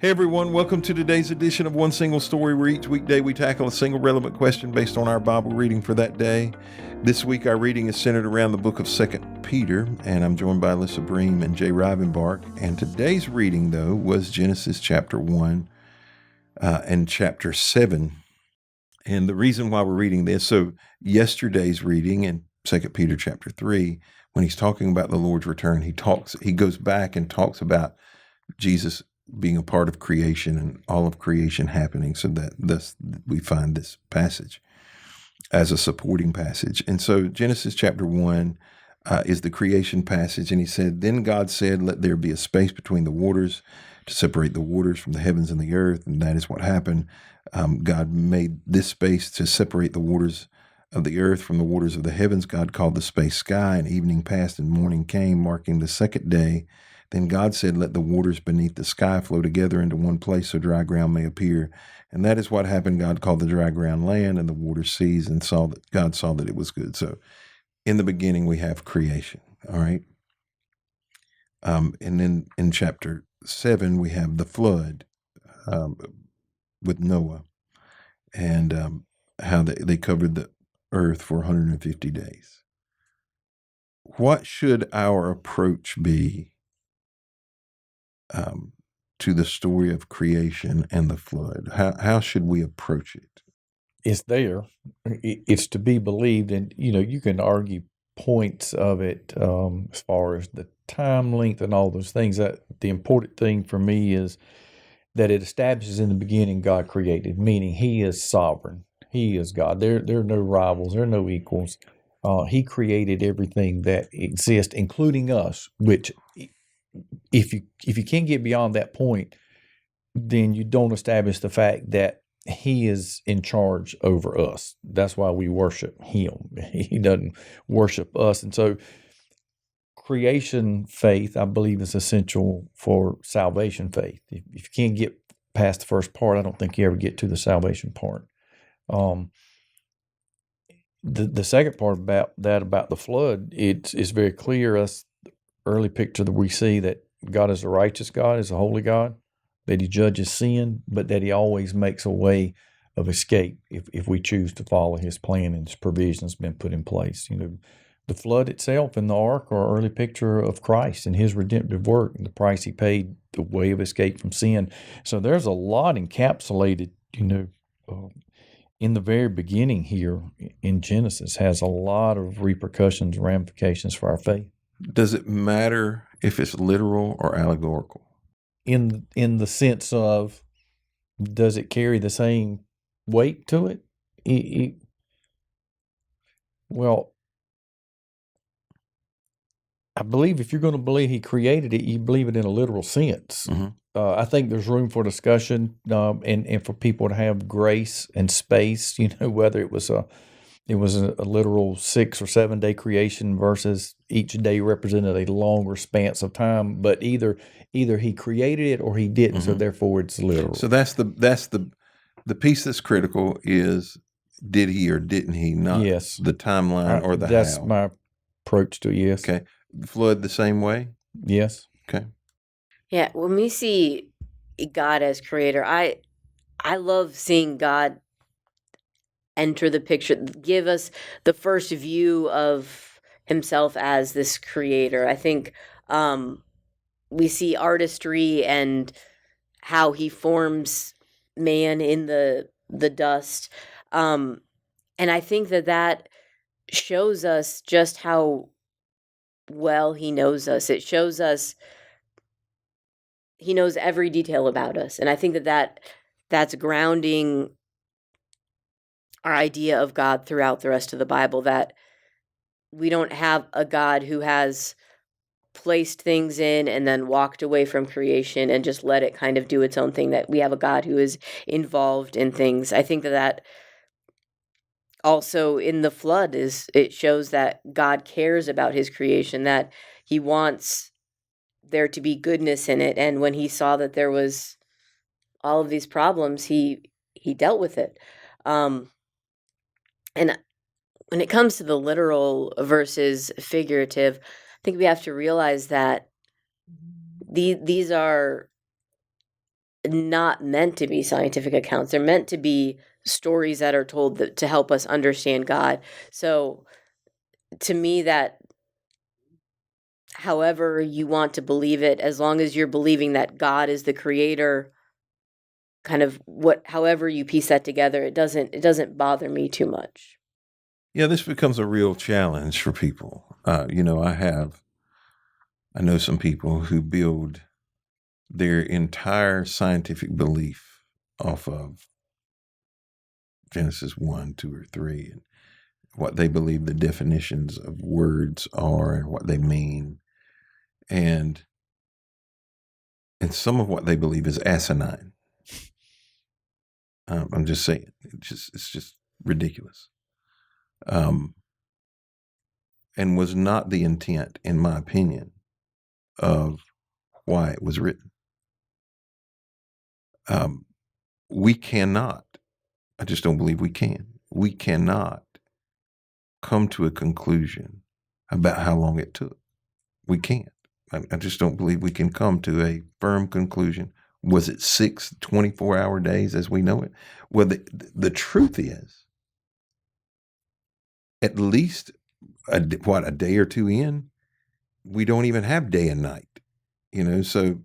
Hey everyone, welcome to today's edition of One Single Story, where each weekday we tackle a single relevant question based on our Bible reading for that day. This week our reading is centered around the book of 2 Peter, and I'm joined by Alyssa Bream and Jay Rivenbark. And today's reading, though, was Genesis chapter 1 and chapter 7. And the reason why we're reading this, so yesterday's reading in 2 Peter chapter 3, when he's talking about the Lord's return, he goes back and talks about Jesus being a part of creation and all of creation happening. So that thus we find this passage as a supporting passage. And so Genesis chapter 1 is the creation passage. And he said, "Then God said, let there be a space between the waters to separate the waters from the heavens and the earth." And that is what happened. God made this space to separate the waters of the earth from the waters of the heavens. God called the space sky, and evening passed and morning came, marking the second day. Then God said, let the waters beneath the sky flow together into one place so dry ground may appear. And that is what happened. God called the dry ground land and the waters seas, and God saw that it was good. So in the beginning, we have creation. All right. And then in chapter 7, we have the flood with Noah and how they covered the earth for 150 days. What should our approach be to the story of creation and the flood? How should we approach it? It's there. It's to be believed, and you can argue points of it as far as the time length and all those things. That the important thing for me is that it establishes in the beginning God created, meaning He is sovereign. He is God. There are no rivals. There are no equals. He created everything that exists, including us. Which, if you can't get beyond that point, then you don't establish the fact that He is in charge over us. That's why we worship Him. He doesn't worship us. And so creation faith, I believe, is essential for salvation faith. If you can't get past the first part, I don't think you ever get to the salvation part. The second part about the flood, it's very clear. Us early picture that we see that God is a righteous God, is a holy God, that He judges sin, but that He always makes a way of escape if we choose to follow His plan and His provision has been put in place. The flood itself and the ark are an early picture of Christ and His redemptive work and the price He paid, the way of escape from sin. So there's a lot encapsulated, in the very beginning here in Genesis, has a lot of repercussions, ramifications for our faith. Does it matter if it's literal or allegorical? In the sense of, does it carry the same weight to it? Well, I believe if you're going to believe He created it, you believe it in a literal sense. Mm-hmm. I think there's room for discussion and for people to have grace and space. Whether it was a literal 6 or 7 day creation versus each day represented a longer span of time. But either He created it or He didn't, so therefore it's literal. So that's the piece that's critical is, did He or didn't He? Not Yes. the timeline or the that's how. my approach to it, yes. Okay. Flood the same way? Yes. Okay. Yeah, when we see God as creator, I love seeing God enter the picture, give us the first view of Himself as this creator. I think we see artistry and how He forms man in the dust. And I think that shows us just how well He knows us. It shows us He knows every detail about us. And I think that's grounding our idea of God throughout the rest of the Bible, that we don't have a God who has placed things in and then walked away from creation and just let it kind of do its own thing, that we have a God who is involved in things. I think that also in the flood it shows that God cares about His creation, that He wants there to be goodness in it. And when He saw that there was all of these problems, he dealt with it. And when it comes to the literal versus figurative, I think we have to realize that these are not meant to be scientific accounts. They're meant to be stories that are told to help us understand God. So to me, that however you want to believe it, as long as you're believing that God is the creator, kind of however you piece that together, it doesn't bother me too much. Yeah, this becomes a real challenge for people. I know some people who build their entire scientific belief off of Genesis 1, 2, or 3, and what they believe the definitions of words are and what they mean. And some of what they believe is asinine. I'm just saying, it's just ridiculous. And was not the intent, in my opinion, of why it was written. We cannot, I just don't believe we cannot come to a conclusion about how long it took. We can't. I just don't believe we can come to a firm conclusion. Was it 6 24-hour days as we know it? Well, the truth is, at least a day or two in, we don't even have day and night, so,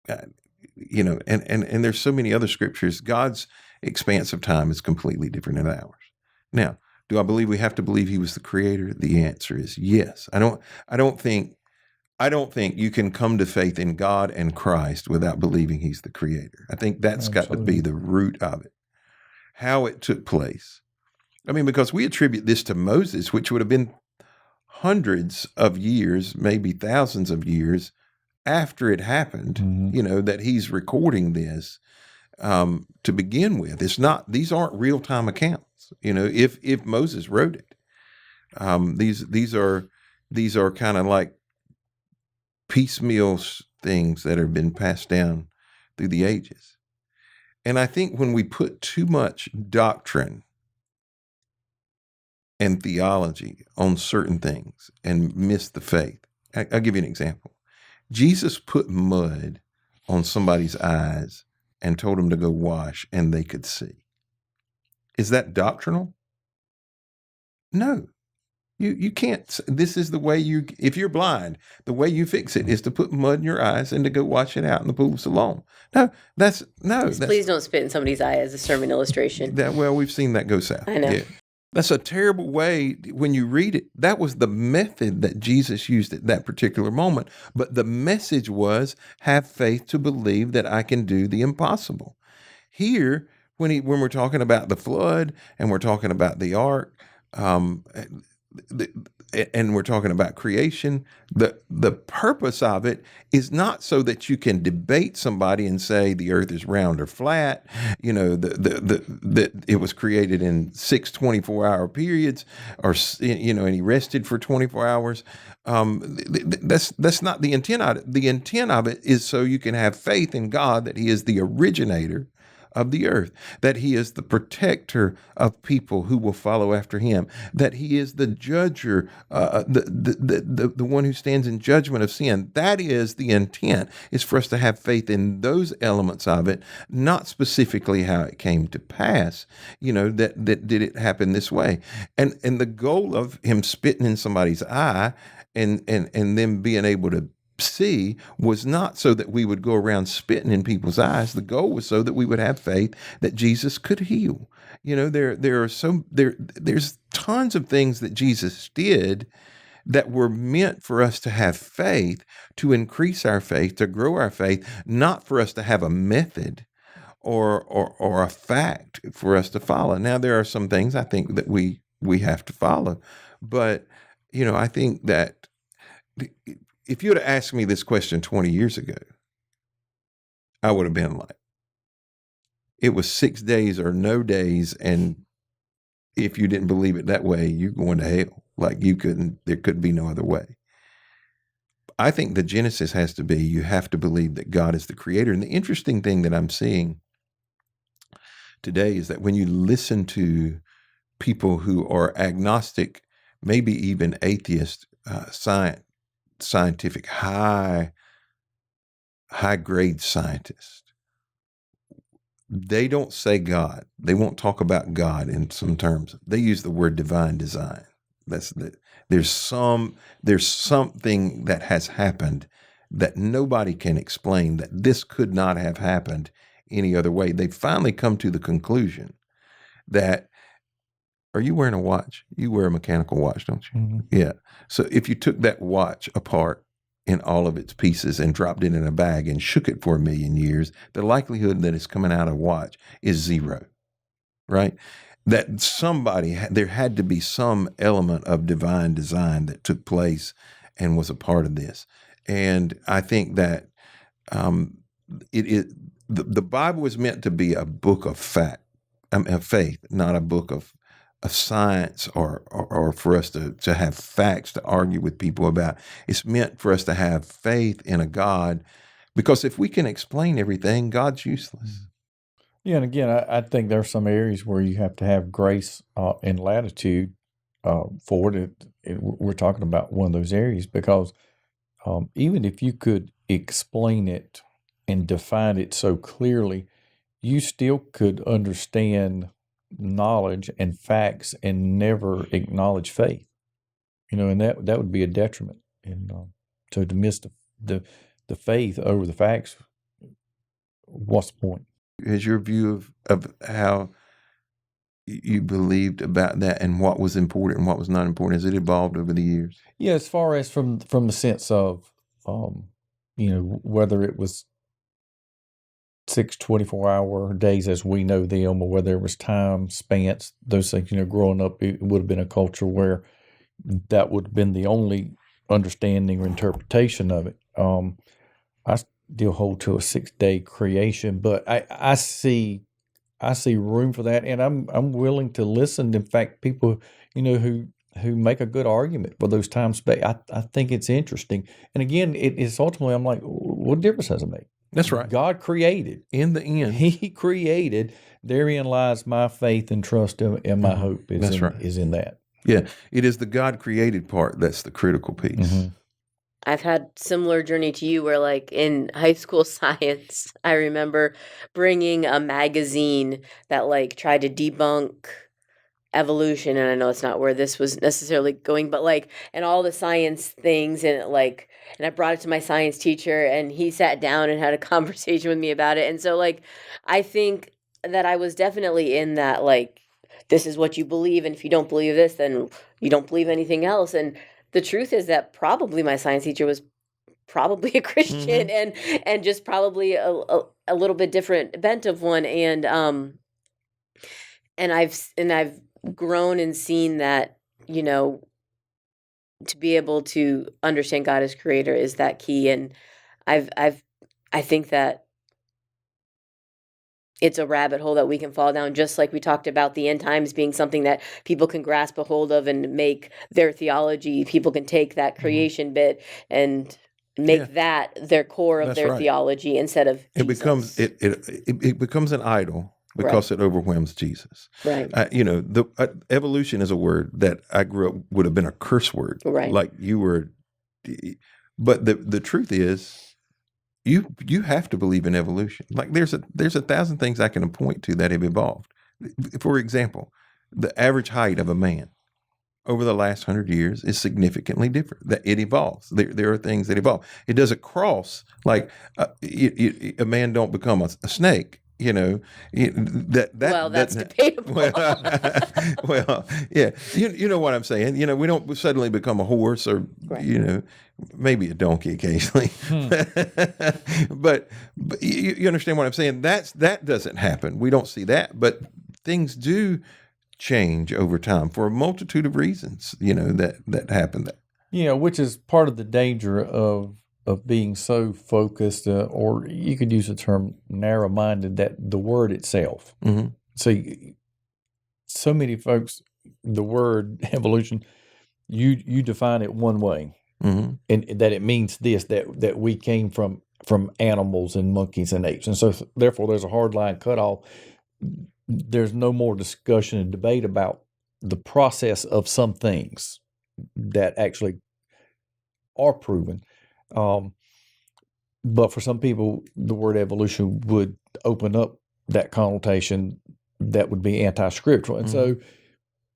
and there's so many other scriptures. God's expanse of time is completely different than ours. Now, do I believe we have to believe he was the creator? The answer is yes. I don't think you can come to faith in God and Christ without believing he's the creator. I think that's got to be the root of it. How it took place. I mean, because we attribute this to Moses, which would have been hundreds of years, maybe thousands of years after it happened, that he's recording this to begin with. These aren't real-time accounts. If Moses wrote it, these are kind of like piecemeal things that have been passed down through the ages. And I think when we put too much doctrine and theology on certain things and miss the faith, I'll give you an example. Jesus put mud on somebody's eyes and told them to go wash, and they could see. Is that doctrinal? No. You can't. This is the way if you're blind, the way you fix it is to put mud in your eyes and to go wash it out in the pool of Siloam. Please don't spit in somebody's eye as a sermon illustration. We've seen that go south. I know. Yeah. That's a terrible way when you read it. That was the method that Jesus used at that particular moment. But the message was, have faith to believe that I can do the impossible. Here, when we're talking about the flood and we're talking about the ark, and we're talking about creation, the purpose of it is not so that you can debate somebody and say the earth is round or flat, that it was created in 6 24-hour periods, or and he rested for 24 hours. That's not the intent of it. The intent of it is so you can have faith in God that he is the originator of the earth, that he is the protector of people who will follow after him, that he is the judger, the one who stands in judgment of sin. That is the intent, is for us to have faith in those elements of it, not specifically how it came to pass, that did it happen this way. And the goal of him spitting in somebody's eye and them being able to see was not so that we would go around spitting in people's eyes. The goal was so that we would have faith that Jesus could heal. There's tons of things that Jesus did that were meant for us to have faith, to increase our faith, to grow our faith, not for us to have a method or a fact for us to follow. Now, there are some things I think that we have to follow, but I think that if you would have asked me this question 20 years ago, I would have been like, it was 6 days or no days, and if you didn't believe it that way, you're going to hell. Like there could be no other way. I think the genesis has to be, you have to believe that God is the creator. And the interesting thing that I'm seeing today is that when you listen to people who are agnostic, maybe even atheist, scientific, high high-grade scientists, they don't say God. They won't talk about God in some terms. They use the word divine design. There's something that has happened that nobody can explain, that this could not have happened any other way. They finally come to the conclusion that, are you wearing a watch? You wear a mechanical watch, don't you? Mm-hmm. Yeah. So if you took that watch apart in all of its pieces and dropped it in a bag and shook it for 1,000,000 years, the likelihood that it's coming out of a watch is 0, right? That there had to be some element of divine design that took place and was a part of this. And I think that the Bible is meant to be a book of of faith, not a book of science or for us to have facts to argue with people about. It's meant for us to have faith in a God, because if we can explain everything, God's useless. Yeah, and again, I think there are some areas where you have to have grace and latitude for it. We're talking about one of those areas because even if you could explain it and define it so clearly, you still could understand knowledge and facts and never acknowledge faith. And that would be a detriment. And so to miss the faith over the facts, what's the point? Has your view of how you believed about that and what was important and what was not important, has it evolved over the years? Yeah, as far as from the sense of, whether it was 6 24-hour days as we know them, or whether it was time spans, those things, growing up, it would have been a culture where that would have been the only understanding or interpretation of it. I still hold to a 6-day creation, but I see room for that, and I'm willing to listen. In fact, people, who make a good argument for those time space, I think it's interesting. And again, it's ultimately, I'm like, what difference does it make? That's right. God created. In the end, He created. Therein lies my faith and trust, and my hope is in that. Yeah, it is the God created part that's the critical piece. Mm-hmm. I've had similar journey to you where, like, in high school science, I remember bringing a magazine that, like, tried to debunk evolution, and I know it's not where this was necessarily going, but, like, and all the science things, and and I brought it to my science teacher, and he sat down and had a conversation with me about it. And so, like, I think that I was definitely in that, like, this is what you believe, and if you don't believe this, then you don't believe anything else. And the truth is that probably my science teacher was probably a Christian, and just probably a little bit different bent of one. And I've grown and seen that, to be able to understand God as creator is that key. And I think that it's a rabbit hole that we can fall down, just like we talked about the end times being something that people can grasp a hold of and make their theology. People can take that creation bit and make that their core of their theology instead of Jesus. It becomes an idol because it overwhelms Jesus. Right. Evolution is a word that I grew up would have been a curse word. Right. Like you were, but the truth is, you have to believe in evolution. Like there's 1,000 things I can point to that have evolved. For example, the average height of a man over the last 100 years is significantly different. That it evolves. There are things that evolve. It doesn't cross like a man don't become a snake. That's debatable. Well, yeah, you know what I'm saying. We don't suddenly become a horse or maybe a donkey occasionally. But you understand what I'm saying. That doesn't happen. We don't see that, but things do change over time for a multitude of reasons. That happen. Which is part of the danger of being so focused, or you could use the term narrow-minded, that the word itself. Mm-hmm. So many folks, the word evolution, you define it one way, and that it means this, that we came from animals and monkeys and apes, and so therefore there's a hard line cutoff. There's no more discussion and debate about the process of some things that actually are proven. But for some people, the word evolution would open up that connotation that would be anti-scriptural. And so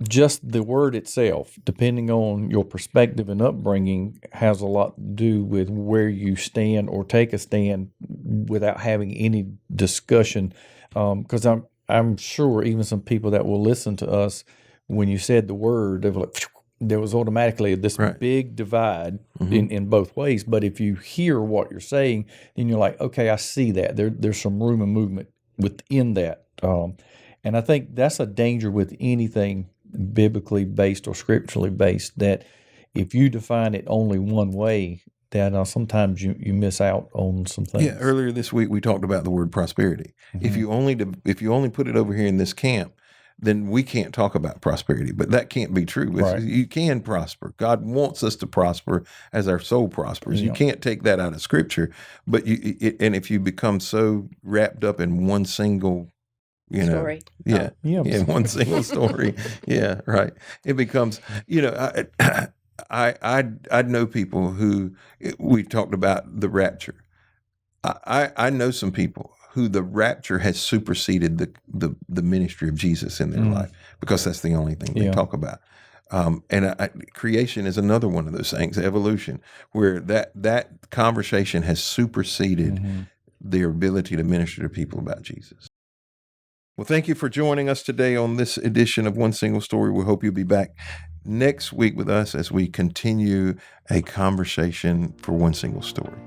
just the word itself, depending on your perspective and upbringing, has a lot to do with where you stand or take a stand without having any discussion. Because I'm sure even some people that will listen to us, when you said the word, they were like, there was automatically this big divide in both ways. But if you hear what you're saying, then you're like, okay, I see that. There's some room and movement within that. And I think that's a danger with anything biblically based or scripturally based, that if you define it only one way, that sometimes you miss out on some things. Yeah, earlier this week we talked about the word prosperity. If you only put it over here in this camp, then we can't talk about prosperity. But that can't be true. You can prosper. God wants us to prosper as our soul prospers. You can't take that out of Scripture. But and if you become so wrapped up in one single story. One single story. Yeah, right. It becomes, I know people who, we talked about the rapture. I know some people who the rapture has superseded the ministry of Jesus in their life, because that's the only thing they talk about. And creation is another one of those things, evolution, where that conversation has superseded their ability to minister to people about Jesus. Well, thank you for joining us today on this edition of One Single Story. We hope you'll be back next week with us as we continue a conversation for one single story.